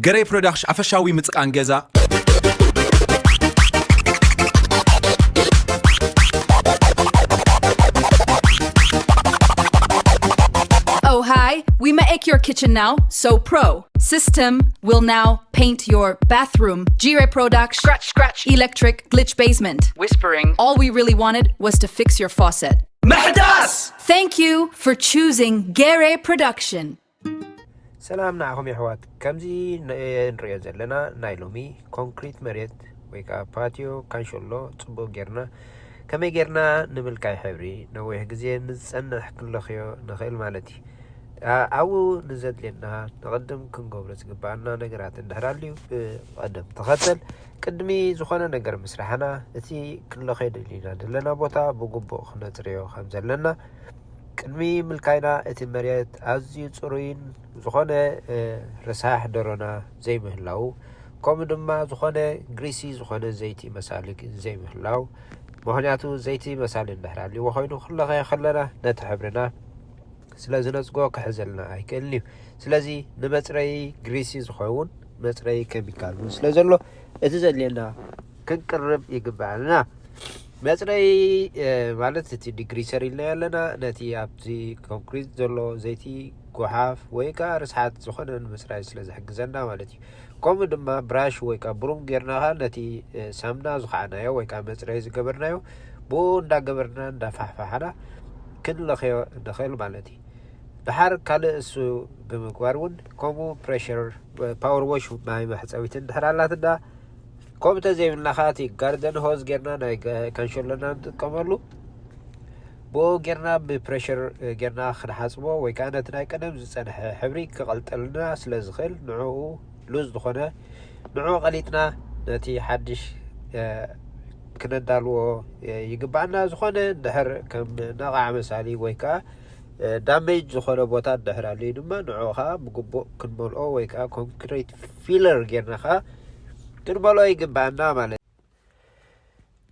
Gray Production afashawi mitqan geza Oh hi, we make your kitchen now. So Pro system will now paint your bathroom. Gray Production scratch electric glitch basement. Whispering. All we really wanted was to fix your faucet. محداس. Thank you for choosing Gray Production. سلام نعم يا حوات كمزي نريا زلنا نايلومي كونكريت مريت ويكا باتيو كانشولو تصبو غيرنا كمي غيرنا نملكاي حبري نويه غزي نصنح كلخيو نخيل مالتي او نزد لنا نقدم كنغبر زغبانا نغرات اندهراليو قدم تخاتل قدمي زخونه نغر مسرحنا اتي كلخي دلينا دلنا بوتا بغبو خنتريو خمزلنا قدمي ملكاينا اتي مريت ازي صروين زخونه رساح درنا زي مهلاو كوم دما زخونه غريسي زخونه زيتي مسالك زي مهلاو مهنياتو زيتي مسال اندهرالي وخينو خلخي خلنا نتحبرنا سلازي نصقو كحزلنا ايكلني سلازي نمصري غريسي زخون مصري كيميكال سلازلو اتزلينا كنقرب يغبالنا مصري مالت تي ديغريسر يلنا نتي ابزي كونكريت زلو زيتي كوحاف ويكا رسحات زخون مسراي سلازي حقزنا مالتي كوم دما براش ويكا بروم غيرنا نتي سامنا زخانايو ويكا مصري زغبرنايو بو ندا غبرنا ندا فحفحنا كل خيو دخل مالتي بحر كالسو بمقوارون كومو بريشر باور واش ماي محصويتن دحرالاتنا كومتا زي من لخاتي غاردن هوز غيرنا ناي كانشولنا تقملو بو غيرنا ببريشر غيرنا خنحصبو وي كانت ناي قدم زصنح حبري كقلطلنا سلازخل نعو لوز دخونه نعو قليتنا نتي حدش كندالو يغبعنا زخونه دحر كم نقع مسالي ويكا دامج زخونه بوتا دحرالي دما نعوها بغبو كنملو ويكا كونكريت فيلر غيرناها كنملو يغبعنا مالت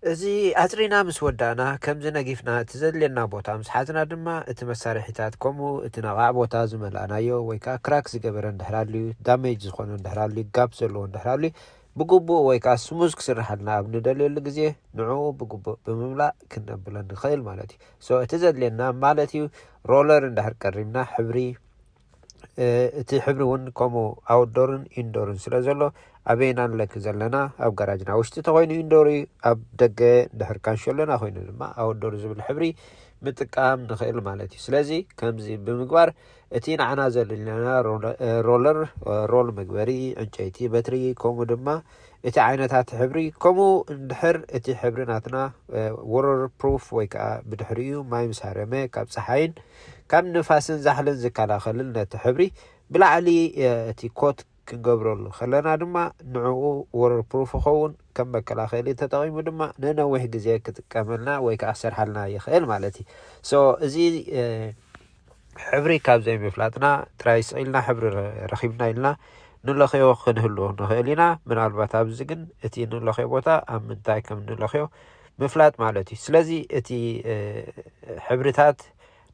ازي اطرينا مسودانا كم زنغيفنا تزلينا بوتا مسحاتنا دما اتمسارحيتات كومو اتنقع بوتا زملانايو ويكا كراكس غبرن دحرالي دامج زخونه دحرالي غاب زلو دحرالي بغبو ويكا سموز كسرحنا بندلل غزي نعو بغبو بمملا كنبلن خيل مالتي سو اتزلينا مالتي رولر اندهر قريمنا حبري اتي حبرون كومو اوتدورن اندورن سلازلو ابينان لك زلنا اب غراجنا وشت تخوين اندوري اب دغه دحر كانشلنا خوين ما اوتدور زبل حبري متقام نخيل مالتي سلازي كمزي بمغبار اتي نعنا زلنا رولر رول مغبري انچيتي باتري كومو دما اتي عينتات حبري كومو اندحر اتي حبرناتنا وورر بروف ويكا بدحريو ماي مسحرمه كاب صحاين كم نفاسن زحلن زكالاخلن نتحبري بلعلي اتي كوت كنغبرل خلنا دما نعو وورر بروف خون كم بكلاخيلي تطقيم دما ننوه غزي كتقملنا ويكا سرحلنا يخيل مالتي سو ازي حبري كاب زي مفلاتنا ترايس إلنا حبر رخيبنا إلنا نلخيو خنهلو نخيلنا من البات أبزقن اتي نلخيو بوتا أم من تايكم نلخيو مفلات مالتي سلازي اتي حبرتات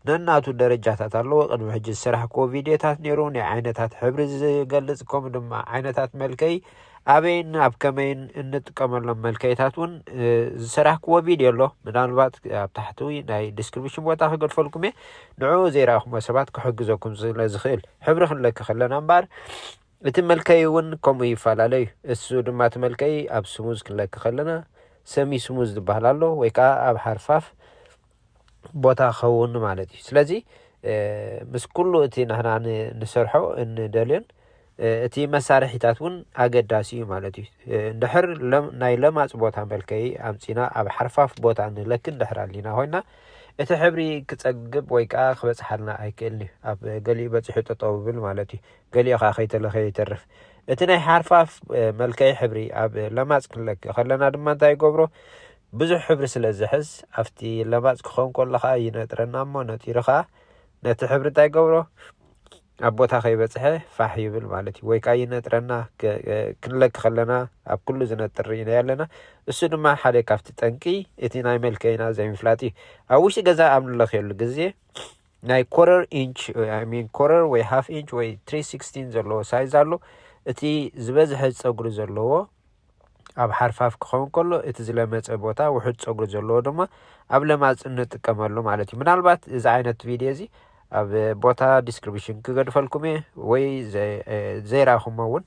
نناتو درجاتات اللو قدم حج السرح كوفيديتات نيرون عينتات حبر زقلزكم دما عينتات ملكي أبين أبكمين نتقمل لما الكيتاتون سرح كوا فيديو له من الوقت تحتوي ناي ديسكريبشن بوتا حق الفولكم نعو زيراكم سبات كحجزكم زخيل حبر خلك خلنا نبار يتم الكيون كم يفعل السود ما تملكي أب سموز كلك خلنا سمي سموز دبهلالو ويكا أب حرفاف بوتا خون مالتي سلازي مس كله اتي نحنا نسرحو ان دلين اتي مسارحيتاتون اقداسي مالتي اندحر ناي لماص بوتا ملكي امصينا اب حرفاف بوتا نلكن دحر لينا هوينا اتي حبري كصقب ويكا خبصحلنا ايكلني اب غلي بصحي تطوبل مالتي غلي خاخيت لخي يترف اتي ناي حرفاف ملكي حبري اب لماص كلك خلنا دما تاي غبرو بزح حبر سلازحس افتي لماص كخون كلخا ينطرنا مو نتيرخا نت حبر تاي غبرو ابوتا خيبصحه فاحيبل مالتي ويكا ينطرنا كلك خلنا اب كل زنطرينا يالنا اسو دما حالي كافت تنقي اتي ناي ملكينا زي مفلاتي اوش غزا امن لخيل غزي ناي quarter inch I mean quarter way half inch way 3/16 زلو سايز አሉ እቲ ዝበዝሐ ፀጉሪ ዘለዎ ኣብ ሓርፋፍ ክኸውን ከሎ እቲ ዝለመፀ ቦታ ውሑድ ፀጉሪ ዘለዎ ድማ ኣብ ለማፅን ንጥቀመሉ ማለት እዩ ምናልባት እዚ ዓይነት ቪድዮ እዚ ኣብ ቦታ ዲስክሪፕሽን ክገድፈልኩም ወይ ዘይራኹም እውን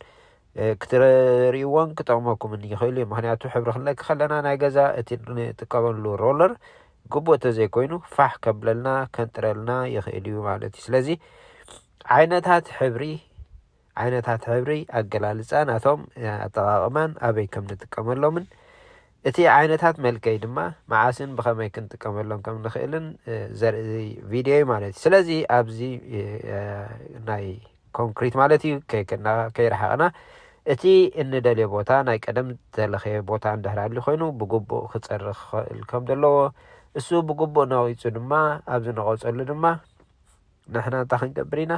ክትሪእዎን ክጠቕመኩምን ይኽእል እዩ ምክንያቱ ሕብሪ ክንለክ ከለና ናይ ገዛ እቲ ንጥቀመሉ ሮለር ግቡእ ተዘይኮይኑ ፋሕ ከብለልና ከንጥረልና ይኽእል እዩ ማለት እዩ ስለዚ ዓይነታት ሕብሪ ኣገላልፃ ናቶም ኣጠቃቅማን ኣበይ ከም ንጥቀመሎምን እቲ ዓይነታት መልክዕ ድማ መዓስን ብኸመይ ክንጥቀመሎም ከም ንኽእልን ዘርኢ ቪድዮ ማለት እዩ ስለዚ ኣብዚ ናይ ኮንክሪት ማለት እዩ ከይረሓቕና እቲ እንደልዮ ቦታ ናይ ቀደም ተለኸየ ቦታ እንድሕራሊ ኮይኑ ብግቡእ ክፀርኽ ክኽእል ከም ዘለዎ እሱ ብግቡእ ነቒፁ ድማ ኣብዚ ነቐፀሉ ድማ ንሕና እንታይ ክንገብር ኢና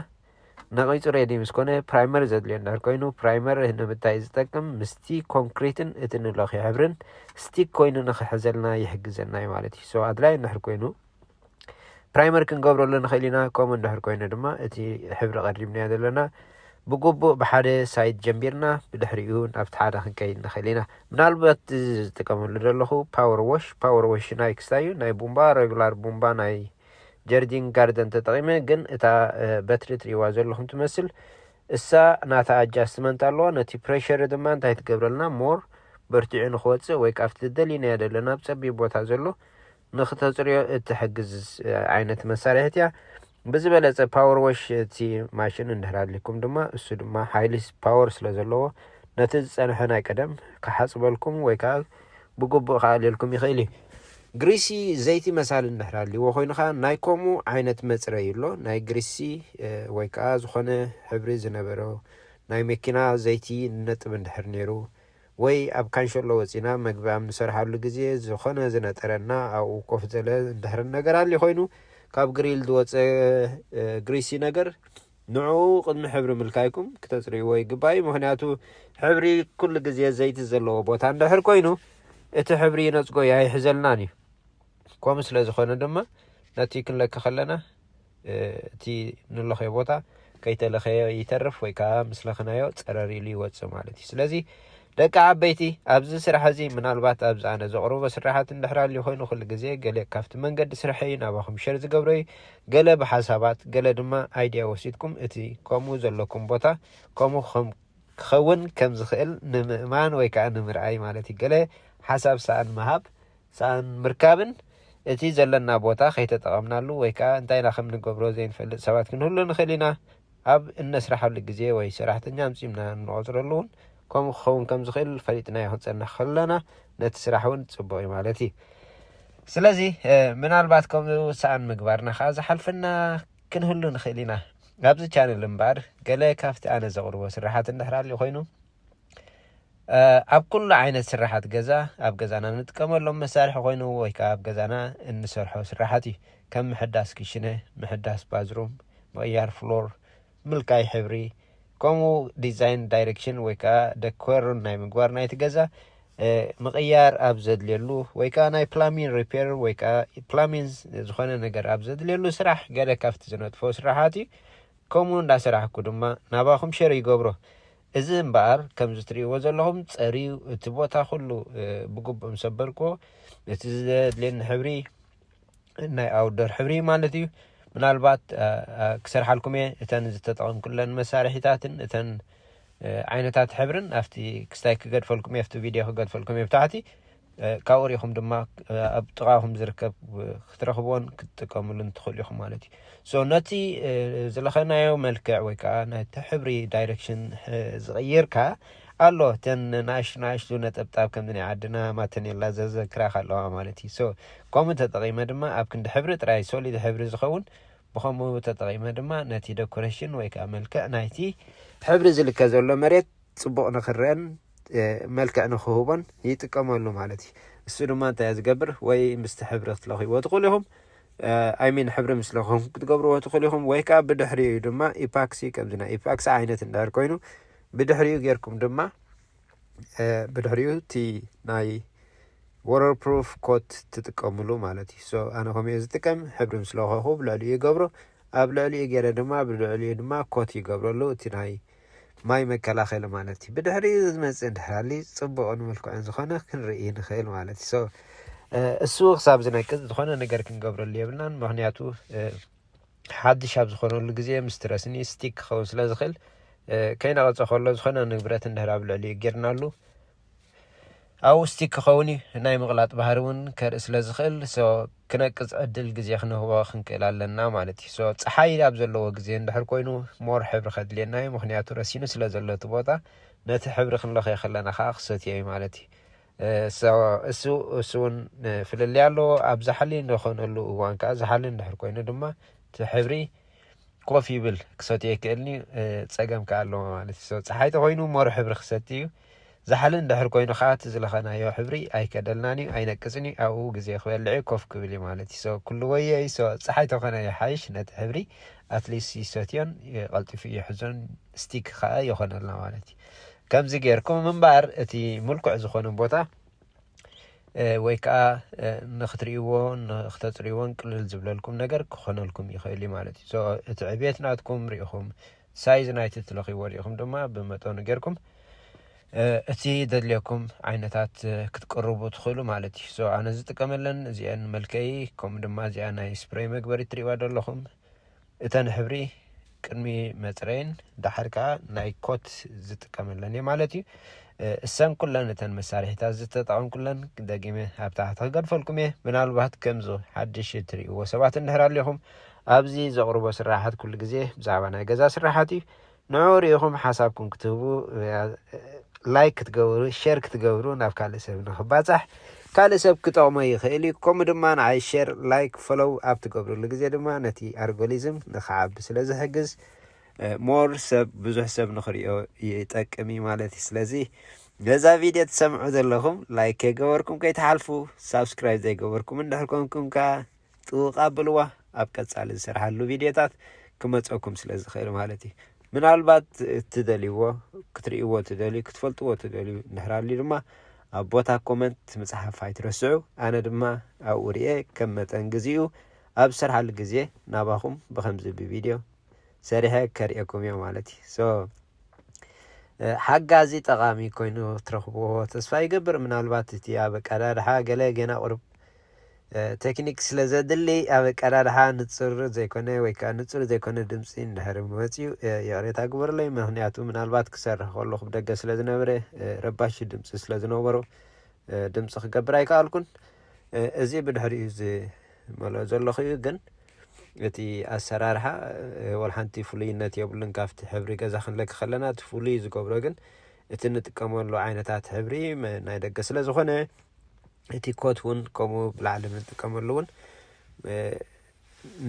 ነቒፁ ሬዲ ምስ ኮነ ፕራይመር ዘድልዮ እንድሕር ኮይኑ ፕራይመር ንምንታይ ዝጠቅም ምስቲ ኮንክሪትን እቲ ንለኽዮ ሕብርን ስቲክ ኮይኑ ንክሕዘልና ይሕግዘና እዩ ማለት እዩ ሶ ኣድላይ እንድሕር ኮይኑ ፕራይመር ክንገብረሉ ንኽእል ኢና ከምኡ እንድሕር ኮይኑ ድማ እቲ ሕብሪ ቀሪብና ዘለና ብግቡእ ብሓደ ሳይድ ጀሚርና ብድሕሪኡ ናብቲ ሓደ ክንከይድ ንኽእል ኢና ምናልባት ዝጥቀመሉ ዘለኹ ፓወር ዋሽ ናይ ክስታይ እዩ ናይ ቡምባ ሬጉላር ቡምባ ናይ ጀርዲን ጋርደን ተጠቂመ ግን እታ በትሪ ትሪእዋ ዘለኹም ትመስል እሳ ናታ ኣጃስትመንት ኣለዋ ነቲ ፕሬሸር ድማ እንታይ ትገብረልና ሞር በርቲዑ ንክወፅእ ወይ ካብቲ ደሊናዮ ዘለና ብፀቢብ ቦታ ዘሎ ንክተፅርዮ እትሕግዝ ዓይነት መሳርሒት እያ ብዝበለፀ ፓወር ዋሽ እቲ ማሽን እንድሕራሊኩም ድማ እሱ ድማ ሃይሊ ፓወር ስለ ዘለዎ ነቲ ዝፀንሐ ናይ ቀደም ክሓፅበልኩም ወይ ከዓ ብግቡእ ክኣልየልኩም ይኽእል እዩ ግሪሲ ዘይቲ መሳሊ እንድሕራሊዎ ኮይኑኻ ናይ ከምኡ ዓይነት መፅረይ ኣሎ ናይ ግሪሲ ወይ ከዓ ዝኾነ ሕብሪ ዝነበረ ናይ መኪና ዘይቲ ነጥብ እንድሕር ነይሩ ወይ ኣብ ካንሸሎ ወፂና መግቢ ኣብ ንሰርሓሉ ግዜ ዝኾነ ዝነጠረና ኣብኡ ኮፍ ዘለ እንድሕር ነገር ኣልዩ ኮይኑ ካብ ግሪል ዝወፀ ግሪሲ ነገር ንዑ ቅድሚ ሕብሪ ምልካይኩም ክተፅርይዎ ይግባእ ምክንያቱ ሕብሪ ኩሉ ግዜ ዘይቲ ዘለዎ ቦታ እንድሕር ኮይኑ እቲ ሕብሪ ነፅጎ ኣይሕዘልናን እዩ ከምኡ ስለ ዝኾነ ድማ ነቲ ክንለክ ከለና እቲ ንለኸዮ ቦታ ከይተለኸዮ ይተርፍ ወይ ከዓ ምስ ለኽናዮ ፀረር ኢሉ ይወፅእ ማለት እዩ ስለዚ ደቂ ዓበይቲ ኣብዚ ስራሕ እዚ ምናልባት ኣብዚ ኣነ ዘቕርቦ ስራሓት እንድሕራልዩ ኮይኑ ኩሉ ግዜ ገለ ካብቲ መንገዲ ስርሐይ ናባኹም ሸር ዝገብሮ እዩ ገለ ብሓሳባት ገለ ድማ ኣይድያ ወሲድኩም እቲ ከምኡ ዘለኩም ቦታ ከምኡ ክኸውን ከም ዝኽእል ንምእማን ወይ ከዓ ንምርኣይ ማለት እዩ ገለ ሓሳብ ሰኣን ምሃብ ሰኣን ምርካብን እቲ ዘለና ቦታ ከይተጠቐምናሉ ወይ ከዓ እንታይና ከም ንገብሮ ዘይንፈልጥ ሰባት ክንህሉ ንኽእል ኢና ኣብ እነስራሓሉ ግዜ ወይ ሰራሕተኛ ኣምፂምና ንቆፅረሉ እውን ከምኡ ክኸውን ከም ዝኽእል ፈሊጥናዮ ክንፀንሕ ከለና ነቲ ስራሕ እውን ፅቡቅ እዩ ማለት እዩ ስለዚ ምናልባት ከምኡ ሰኣን ምግባርና ከዓ ዝሓልፈና ክንህሉ ንኽእል ኢና ኣብዚ ቻነል እምበር ገለ ካብቲ ኣነ ዘቕርቦ ስራሓት እንድሕራልዩ ኮይኑ ኣብ ኩሉ ዓይነት ስራሓት ገዛ ኣብ ገዛና ንጥቀመሎም መሳርሒ ኮይኑ ወይ ከዓ ኣብ ገዛና እንሰርሖ ስራሓት እዩ ከም ምሕዳስ ክሽነ ምሕዳስ ባዝሩም ምቕያር ፍሎር ምልካይ ሕብሪ ከምኡ ዲዛይን ዳይሬክሽን ወይ ከዓ ደኮር ናይ ምግባር ናይቲ ገዛ ምቕያር ኣብ ዘድልየሉ ወይ ከዓ ናይ ፕላሚን ሪፔር ወይ ከዓ ፕላሚን ዝኾነ ነገር ኣብ ዘድልየሉ ስራሕ ገለ ካብቲ ዝነጥፎ ስራሓት እዩ ከምኡ እንዳስራሕኩ ድማ ናባኹም ሸር ይገብሮ እዚ እምበኣር ከም ዝትሪእዎ ዘለኹም ፀሪዩ እቲ ቦታ ኩሉ ብግቡእ ሰበርክዎ እቲ ዘድልየኒ ሕብሪ ናይ ኣውደር ሕብሪ ማለት እዩ ምናልባት ክሰርሓልኩም እየ እተን ዝተጠቐምኩለን መሳርሒታትን እተን ዓይነታት ሕብርን ኣብቲ ክስታይ ክገድፈልኩም እየ ኣብቲ ቪድዮ ክገድፈልኩም እየ ብታሕቲ ካብኡ ሪኢኹም ድማ ኣብ ጥቓኹም ዝርከብ ክትረኽብዎን ክትጥቀሙሉን ትኽእሉ ኢኹም ማለት እዩ ሶ ነቲ ዝለኸናዮ መልክዕ ወይ ከዓ ናይቲ ሕብሪ ዳይሬክሽን ዝቕይርካ ኣሎ እተን ናእሽቱ ነጠብጣብ ከምዚ ናይ ዓድና ማተኔላ ዘዘክራኽ ኣለዋ ማለት እዩ ሶ ከምኡ ተጠቒመ ድማ ኣብ ክንዲ ሕብሪ ጥራይ ሶሊድ ሕብሪ ዝኸውን ብከምኡ ተጠቒመ ድማ ነቲ ዴኮሬሽን ወይ ከዓ መልክዕ ናይቲ ሕብሪ ዝልከ ዘሎ መሬት ፅቡቕ ንኽርአን መልክዕ ንክህቦን ይጥቀመሉ ማለት እዩ እሱ ድማ እንታይ ዝገብር ወይ ምስቲ ሕብሪ ክትለኽይዎ ትኽእሉ ኢኹም ኣይሚን ሕብሪ ምስ ለኹም ክትገብርዎ ትኽእሉ ኢኹም ወይ ከዓ ብድሕሪኡ ድማ ኢፓክሲ ከምዚና ኢፓክሲ ዓይነት እንድሕር ኮይኑ ብድሕሪኡ ጌርኩም ድማ ብድሕሪኡ እቲ ናይ ወተር ፕሩፍ ኮት ትጥቀምሉ ማለት እዩ ሶ ኣነ ከምኡ ዝጥቀም ሕብሪ ምስ ለኸኹ ብልዕሊኡ ይገብሮ ኣብ ልዕሊኡ ገይረ ድማ ብልዕሊኡ ድማ ኮት ይገብረሉ እቲ ናይ ማይ መከላኸሊ ማለት እዩ ብድሕሪ ዝመጽእ እንድሕራሊ ጽቡቕን ምልኩዕን ዝኾነ ክንርኢ ንኽእል ማለት እዩ እሱ ክሳብ ዝነቅዝ ዝኾነ ነገር ክንገብረሉ የብልናን ምክንያቱ ሓድሽ ኣብ ዝኾነሉ ግዜ ምስትረስኒ ስቲክ ክኸውን ስለ ዝኽእል ከይነቐፀ ከሎ ዝኾነ ንብረት እንድሕር ኣብ ልዕሊኡ ጌርናሉ ኣብኡ ስቲክ ክኸውን ናይ ምቕላጥ ባህሪ እውን ከርኢ ስለ ዝኽእል ክነቅፅ ዕድል ግዜ ክንህቦ ክንክእል ኣለና ማለት እዩ ፀሓይ ኣብ ዘለዎ ግዜ እንድሕር ኮይኑ ሞር ሕብሪ ከድልየና እዩ ምክንያቱ ረሲኑ ስለ ዘሎ እቲ ቦታ ነቲ ሕብሪ ክንለኸዮ ከለና ከዓ ክሰትዮ እዩ ማለት እዩ እሱ እውን ፍልልይ ኣለዎ ኣብ ዝሓሊ ንኾነሉ እዋን ከዓ ዝሓሊ እንድሕር ኮይኑ ድማ እቲ ሕብሪ ኮፍ ይብል ክሰትዮ ይክእልኒ ፀገም ከዓ ኣለዎ ማለት እዩ ፀሓይ ተኮይኑ ሞር ሕብሪ ክሰቲ እዩ ዝሓሊ እንድሕር ኮይኑ ከዓ እቲ ዝለኸናዮ ሕብሪ ኣይከደልናን እዩ ኣይነቅፅን እዩ ኣብኡ ግዜ ክበልዕ ኮፍ ክብል እዩ ማለት እዩ ኩሉ ወየ ፀሓይ ተኾነ ይሓይሽ ነቲ ሕብሪ ኣትሊስት ይሰትዮን ቀልጢፉ ይሕዞን ስቲክ ከዓ ይኾነልና ማለት እዩ ከምዚ ጌርኩም እምበር እቲ ምልኩዕ ዝኾነ ቦታ ወይ ከዓ ንኽትሪእዎ ንኽተፅርይዎን ቅልል ዝብለልኩም ነገር ክኾነልኩም ይኽእል ማለት እዩ እቲ ዕብየት ናትኩም ሪኢኹም ሳይዝ ናይቲ ትለኺዎ ሪኢኹም ድማ ብመጠኑ ጌርኩም እቲ ደልየኩም ዓይነታት ክትቀርቡ ትኽእሉ ማለት እዩ ኣነ ዝጥቀመለን እዚአን መልከይ ከምኡ ድማ እዚኣ ናይ ስፕሬይ መግበሪ ትሪእዋ ዘለኹም እተን ሕብሪ ቅድሚ መፅረይን ዳሕር ከዓ ናይ ኮት ዝጥቀመለን እየ ማለት እዩ እሰን ኩለን እተን መሳርሒታት ዝተጠቐምኩለን ደጊመ ኣብ ታሕቲ ክገድፈልኩም እየ ምናልባት ከምዚ ሓድሽ ትሪእዎ ሰባት እንድሕር ኣለኹም ኣብዚ ዘቕርቦ ስራሓት ኩሉ ግዜ ብዛዕባ ናይ ገዛ ስራሓት እዩ ንዑ ሪኢኹም ሓሳብኩም ክትህቡ ላይክ ክትገብሩ ሼር ክትገብሩ ናብ ካልእ ሰብ ንኽባፃሕ ካልእ ሰብ ክጠቕሞ ይኽእል እዩ ከምኡ ድማ ንዓይ ሼር ላይክ ፎሎው ኣብ ትገብሩሉ ግዜ ድማ ነቲ ኣልጎሪዝም ንኽዓቢ ስለ ዝሕግዝ ሞር ሰብ ብዙሕ ሰብ ንኽሪኦ ይጠቅም እዩ ማለት እዩ ስለዚ ገዛ ቪድዮ ትሰምዑ ዘለኹም ላይክ ከይገበርኩም ከይተሓልፉ ሳብስክራይብ ዘይገበርኩም እንድሕር ኮንኩም ከዓ ጥውቕ ኣብልዋ ኣብ ቀጻሊ ዝስርሓሉ ቪድዮታት ክመፀኩም ስለ ዝኽእል ማለት እዩ ምናልባት ትደልይዎ ክትሪእዎ ትደልዩ ክትፈልጥዎ ትደልዩ እንድሕር ሃልዩ ድማ ኣብ ቦታ ኮመንት ምፅሓፍ ኣይትረስዑ ኣነ ድማ ኣብኡ ሪኤ ከም መጠን ግዚኡ ኣብ ዝሰርሓሉ ግዜ ናባኹም ብከምዚ ብቪድዮ ሰሪሐ ከሪአኩም እዮም ማለት እዩ ሓጋዚ ጠቃሚ ኮይኑ ትረኽብዎ ተስፋ ይገብር ምናልባት እቲ ኣብ ቀዳድሓ ገለ ገና ቁርብ ቴክኒክ ስለ ዘድሊ ኣብ ቀዳድሓ ንፁር ዘይኮነ ወይ ከዓ ንፁር ዘይኮነ ድምፂ እንድሕር መፅዩ የቕሬታ ግበረለይ ምክንያቱ ምናልባት ክሰርሕ ከለኹ ብደገ ስለ ዝነበረ ረባሽ ድምፂ ስለ ዝነበሮ ድምፂ ክገብር ኣይከኣልኩን እዚ ብድሕሪኡ ዝመልኦ ዘለኹ እዩ ግን እቲ ኣሰራርሓ ወልሓንቲ ፍሉይነት የብሉን ካብቲ ሕብሪ ገዛ ክንለኪ ከለና እቲ ፍሉይ ዝገብሮ ግን እቲ ንጥቀመሉ ዓይነታት ሕብሪ ናይ ደገ ስለ ዝኾነ እቲ ኮት እውን ከምኡ ብላዕሊ ንጥቀመሉ እውን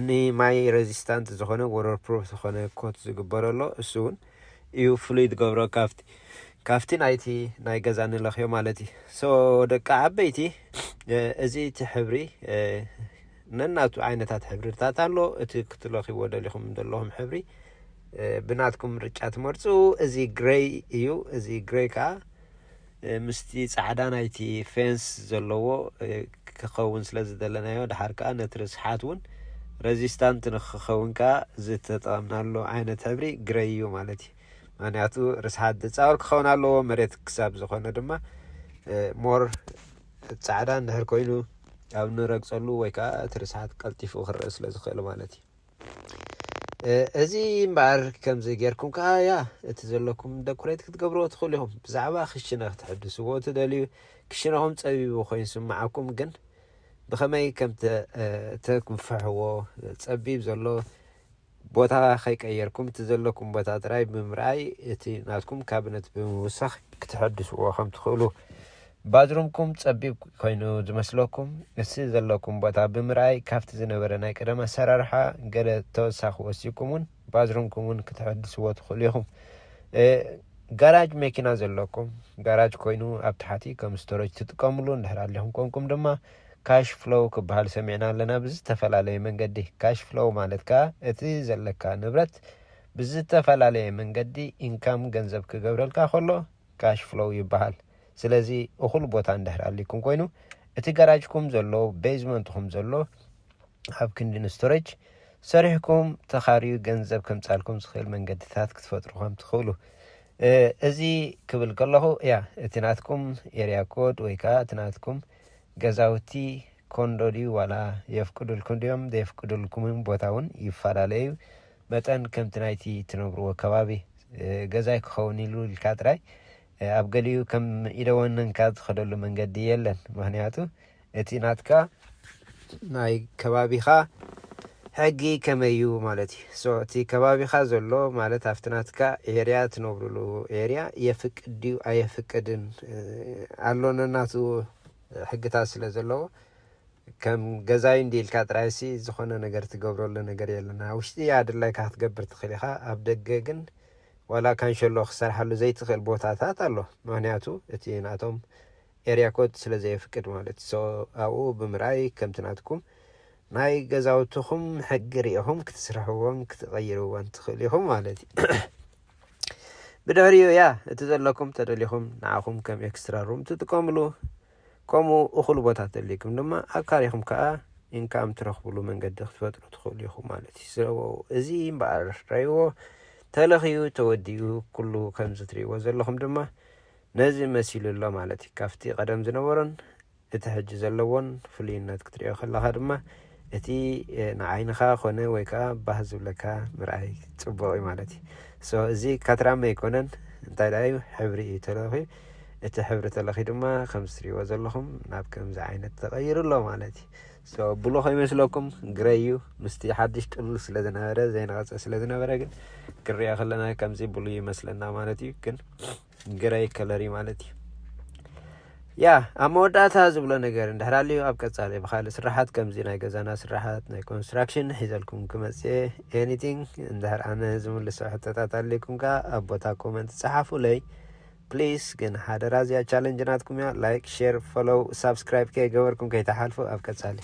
ንማይ ሬዚስታንት ዝኾነ ወተር ፕሩፍ ዝኾነ ኮት ዝግበረሎ እሱ እውን እዩ ፍሉይ ዝገብሮ ካብቲ ናይቲ ናይ ገዛ ንለኽዮ ማለት እዩ ደቂ ዓበይቲ እዚ እቲ ሕብሪ ነናቱ ዓይነታት ሕብሪታት ኣሎ እቲ ክትለኽይዎ ደሊኹም ዘለኹም ሕብሪ ብናትኩም ምርጫ ትመርፁ እዚ ግሬይ እዩ እዚ ግሬይ ከዓ ምስቲ ጻዕዳ ናይቲ ፌንስ ዘለዎ ክኸውን ስለ ዝደለናዮ ድሓር ከዓ ነቲ ርስሓት እውን ሬዚስታንት ንክኸውን ከዓ ዝተጠቐምናሉ ዓይነት ሕብሪ ግሬይ እዩ ማለት እዩ ምክንያቱ ርስሓት ዝፃወር ክኸውን ኣለዎ መሬት ክሳብ ዝኾነ ድማ ሞር ጻዕዳ እንድሕር ኮይኑ ኣብ ንረግፀሉ ወይ ከዓ እቲ ርስሓት ቀልጢፉ ክርአ ስለ ዝኽእል ማለት እዩ እዚ እምበር ከምዚ ጌርኩም ከዓ እቲ ዘለኩም ደኮሬት ክትገብርዎ ትኽእሉ ኢኹም ብዛዕባ ክሽነ ክትሕድስዎ ትደልዩ ክሽነኹም ፀቢቡ ኮይኑ ስማዓኩም ግን ብኸመይ ከም ተክፍሕዎ ፀቢብ ዘሎ ቦታ ከይቀየርኩም እቲ ዘለኩም ቦታ ጥራይ ብምርኣይ እቲ ናትኩም ካብነት ብምውሳኽ ክትሕድስዎ ከም ትኽእሉ ባዝሩምኩም ፀቢብ ኮይኑ ዝመስለኩም እዚ ዘለኩም ቦታ ብምርኣይ ካብቲ ዝነበረ ናይ ቀደም ኣሰራርሓ ገለ ተወሳኺ ወሲኩም እውን ባዝሩምኩም እውን ክትሕድስዎ ትኽእሉ ኢኹም ጋራጅ መኪና ዘለኩም ጋራጅ ኮይኑ ኣብ ታሕቲ ከም ስቶሬጅ ትጥቀምሉ እንድሕር ኣለኹም ኮንኩም ድማ ካሽ ፍሎው ክበሃል ሰሚዕና ኣለና ብዝተፈላለየ መንገዲ ካሽ ፍሎው ማለት ከዓ እቲ ዘለካ ንብረት ብዝተፈላለየ መንገዲ ኢንካም ገንዘብ ክገብረልካ ከሎ ካሽ ፍሎው ይበሃል ስለዚ እኹል ቦታ እንድሕር ኣሊኩም ኮይኑ እቲ ጋራጅኩም ዘሎ ቤዝመንትኩም ዘሎ ኣብ ክንዲ ስቶሬጅ ሰሪሕኩም ተኻርዩ ገንዘብ ከምፃልኩም ዝኽእል መንገድታት ክትፈጥሩ ከም ትኽእሉ እዚ ክብል ከለኹ ያ እቲ ናትኩም ኤሪያ ኮድ ወይ ከዓ እቲ ናትኩም ገዛውቲ ኮንዶዲ ዋላ የፍቅዱልኩም ድዮም ዘየፍቅዱልኩም ቦታ እውን ይፈላለዩ መጠን ከምቲ ናይቲ ትነብርዎ ከባቢ ገዛይ ክኸውን ኢሉ ኢልካ ጥራይ ኣብ ገሊኡ ከም ኢደወነንካ ዝኸደሉ መንገዲ የለን ምክንያቱ እቲ ናትካ ናይ ከባቢኻ ሕጊ ከመዩ ማለት እዩ እቲ ከባቢኻ ዘሎ ማለት ኣብቲ ናትካ ኤሪያ ትነብሩሉ ኤሪያ የፍቅድ ድዩ ኣየፍቅድን ኣሎ ነናቱ ሕግታት ስለ ዘለዎ ከም ገዛይ እንዲልካ ጥራይሲ ዝኾነ ነገር ትገብረሉ ነገር የለና ውሽጢ ኣድላይካ ክትገብር ትኽእል ኢኻ ኣብ ደገ ግን ዋላ ካንሸሎ ክሰርሓሉ ዘይትኽእል ቦታታት ኣሎ ምክንያቱ እቲ ናቶም ኤሪያ ኮድ ስለ ዘይፍቅድ ማለት ኣብኡ ብምርኣይ ከምቲ ናትኩም ናይ ገዛውትኹም ሕጊ ሪኢኹም ክትስርሕዎም ክትቐይርዎም ትኽእል ኢኹም ማለት እዩ ብድሕሪኡ ያ እቲ ዘለኩም ተደሊኹም ንዓኹም ከም ኤክስትራ ሩም ትጥቀምሉ ከምኡ እኹል ቦታ ተደሊኩም ድማ ኣብ ካሪኹም ከዓ ኢንካም ትረኽብሉ መንገዲ ክትፈጥሩ ትኽእሉ ኢኹም ማለት እዩ እዚ እምበኣር ረይዎ ተለኺዩ ተወዲኡ ኩሉ ከምዚ ትሪእዎ ዘለኹም ድማ ነዚ መሲሉ ኣሎ ማለት እዩ ካብቲ ቀደም ዝነበሮን እቲ ሕጂ ዘለዎን ፍልይነት ክትሪኦ ከለኻ ድማ እቲ ንዓይንኻ ኮነ ወይ ከዓ ባህ ዝብለካ ምርኣይ ፅቡቅ እዩ ማለት እዩ እዚ ካትራማ ኣይኮነን እንታይ ዳዩ ሕብሪ እዩ ተለኺዩ እቲ ሕብሪ ተለኺ ድማ ከም ትሪእዎ ዘለኹም ናብ ከምዚ ዓይነት ተቐይሩ ኣሎ ማለት እዩ ብሉኽ ይመስለኩም ግረዩ ምስቲ ሓድሽ ጥሉል ስለ ዝነበረ ዘይነቐፀ ስለ ዝነበረ ግን ክሪኦ ከለና ከምዚ ብሉይ ይመስለና ማለት እዩ ግን ግረይ ከለሪ ማለት እዩ ያ ኣብ መወዳእታ ዝብሎ ነገር እንድሕራልዩ ኣብ ቀጻሊ ብካልእ ስራሓት ከምዚ ናይ ገዛና ስራሓት ናይ ኮንስትራክሽን ሒዘልኩም ክመፅእ ኤኒቲንግ እንድሕር ኣነ ዝምልሶ ሕቶታት ኣለይኩም ከዓ ኣብ ቦታ ኮመንት ጸሓፉለይ ፕሊዝ ግን ሓደ ራዝያ ቻሌንጅ ናትኩም እያ ላይክ ሼር ፎሎው ሳብስክራይብ ከይገበርኩም ከይተሓልፉ ኣብ ቀጻሊ